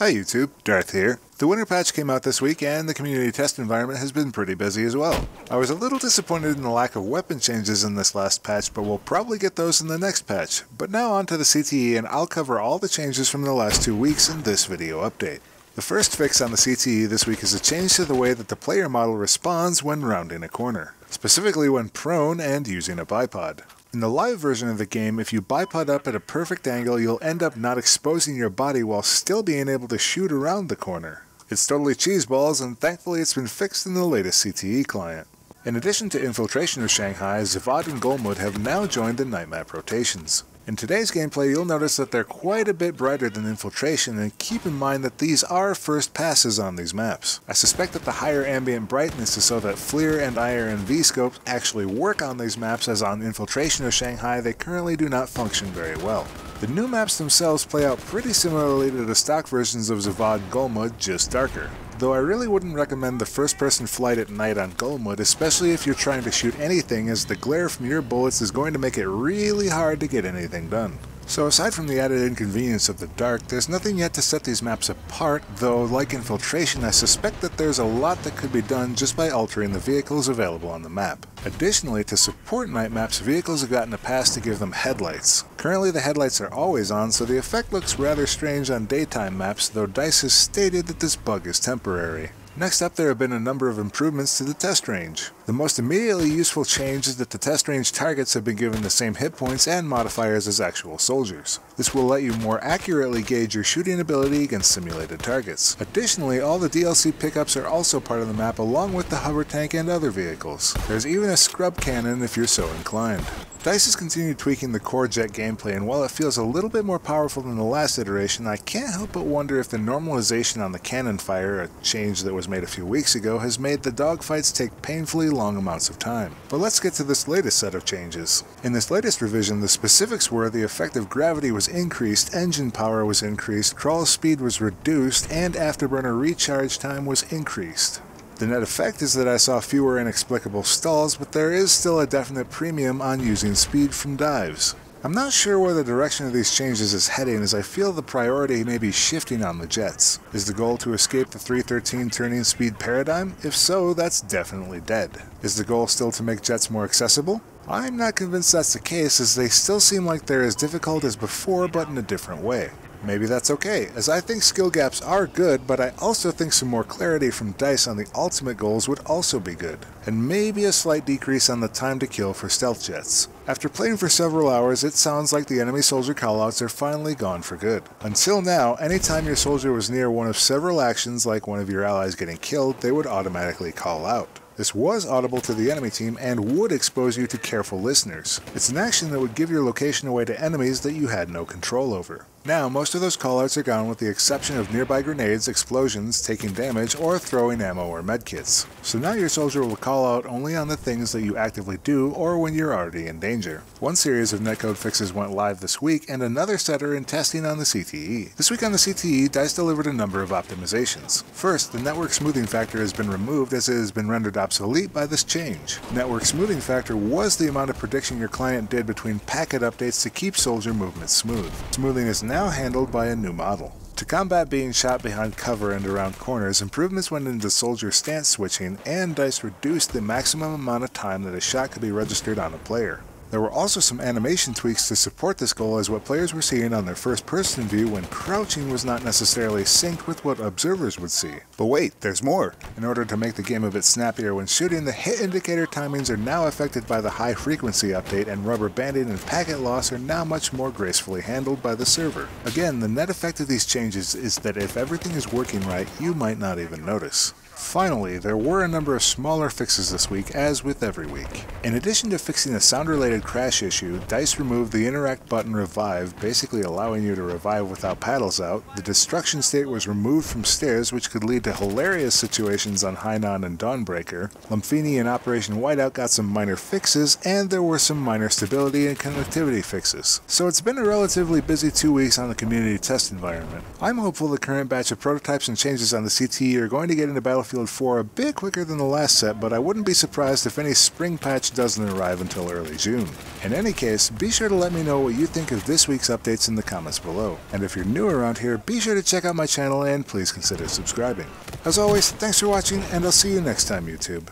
Hi YouTube, Darth here. The winter patch came out this week and the community test environment has been pretty busy as well. I was a little disappointed in the lack of weapon changes in this last patch, but we'll probably get those in the next patch. But now on to the CTE, and I'll cover all the changes from the last 2 weeks in this video update. The first fix on the CTE this week is a change to the way that the player model responds when rounding a corner, specifically when prone and using a bipod. In the live version of the game, if you bipod up at a perfect angle, you'll end up not exposing your body while still being able to shoot around the corner. It's totally cheeseballs, and thankfully it's been fixed in the latest CTE client. In addition to Infiltration of Shanghai, Zavod and Golmud have now joined the night map rotations. In today's gameplay, you'll notice that they're quite a bit brighter than Infiltration, and keep in mind that these are first passes on these maps. I suspect that the higher ambient brightness is so that FLIR and IR and V-scopes actually work on these maps, as on Infiltration of Shanghai they currently do not function very well. The new maps themselves play out pretty similarly to the stock versions of Zavod and Golmud, just darker. Though I really wouldn't recommend the first-person flight at night on Golmud, especially if you're trying to shoot anything, as the glare from your bullets is going to make it really hard to get anything done. So aside from the added inconvenience of the dark, there's nothing yet to set these maps apart, though like Infiltration, I suspect that there's a lot that could be done just by altering the vehicles available on the map. Additionally, to support night maps, vehicles have gotten a pass to give them headlights. Currently the headlights are always on, so the effect looks rather strange on daytime maps, though DICE has stated that this bug is temporary. Next up, there have been a number of improvements to the test range. The most immediately useful change is that the test range targets have been given the same hit points and modifiers as actual soldiers. This will let you more accurately gauge your shooting ability against simulated targets. Additionally, all the DLC pickups are also part of the map, along with the hover tank and other vehicles. There's even a scrub cannon if you're so inclined. DICE has continued tweaking the core jet gameplay, and while it feels a little bit more powerful than the last iteration, I can't help but wonder if the normalization on the cannon fire, a change that was made a few weeks ago, has made the dogfights take painfully long amounts of time. But let's get to this latest set of changes. In this latest revision, the specifics were the effective gravity was increased, engine power was increased, crawl speed was reduced, and afterburner recharge time was increased. The net effect is that I saw fewer inexplicable stalls, but there is still a definite premium on using speed from dives. I'm not sure where the direction of these changes is heading, as I feel the priority may be shifting on the jets. Is the goal to escape the 313 turning speed paradigm? If so, that's definitely dead. Is the goal still to make jets more accessible? I'm not convinced that's the case, as they still seem like they're as difficult as before, but in a different way. Maybe that's okay, as I think skill gaps are good, but I also think some more clarity from DICE on the ultimate goals would also be good, and maybe a slight decrease on the time to kill for stealth jets. After playing for several hours, it sounds like the enemy soldier callouts are finally gone for good. Until now, anytime your soldier was near one of several actions, like one of your allies getting killed, they would automatically call out. This was audible to the enemy team and would expose you to careful listeners. It's an action that would give your location away to enemies that you had no control over. Now, most of those callouts are gone with the exception of nearby grenades, explosions, taking damage, or throwing ammo or medkits. So now your soldier will call out only on the things that you actively do or when you're already in danger. One series of netcode fixes went live this week, and another set are in testing on the CTE. This week on the CTE, DICE delivered a number of optimizations. First, the network smoothing factor has been removed, as it has been rendered obsolete by this change. Network smoothing factor was the amount of prediction your client did between packet updates to keep soldier movement smooth. Smoothing is now handled by a new model. To combat being shot behind cover and around corners, improvements went into soldier stance switching, and DICE reduced the maximum amount of time that a shot could be registered on a player. There were also some animation tweaks to support this goal, as what players were seeing on their first-person view when crouching was not necessarily synced with what observers would see. But wait, there's more! In order to make the game a bit snappier when shooting, the hit indicator timings are now affected by the high-frequency update, and rubber banding and packet loss are now much more gracefully handled by the server. Again, the net effect of these changes is that if everything is working right, you might not even notice. Finally, there were a number of smaller fixes this week, as with every week. In addition to fixing a sound-related crash issue, DICE removed the interact button revive, basically allowing you to revive without paddles out. The destruction state was removed from stairs, which could lead to hilarious situations on Hainan and Dawnbreaker. Lumpini and Operation Whiteout got some minor fixes, and there were some minor stability and connectivity fixes. So it's been a relatively busy 2 weeks on the community test environment. I'm hopeful the current batch of prototypes and changes on the CTE are going to get into Battlefield Battlefield 4 a bit quicker than the last set, but I wouldn't be surprised if any spring patch doesn't arrive until early June. In any case, be sure to let me know what you think of this week's updates in the comments below. And if you're new around here, be sure to check out my channel and please consider subscribing. As always, thanks for watching, and I'll see you next time, YouTube.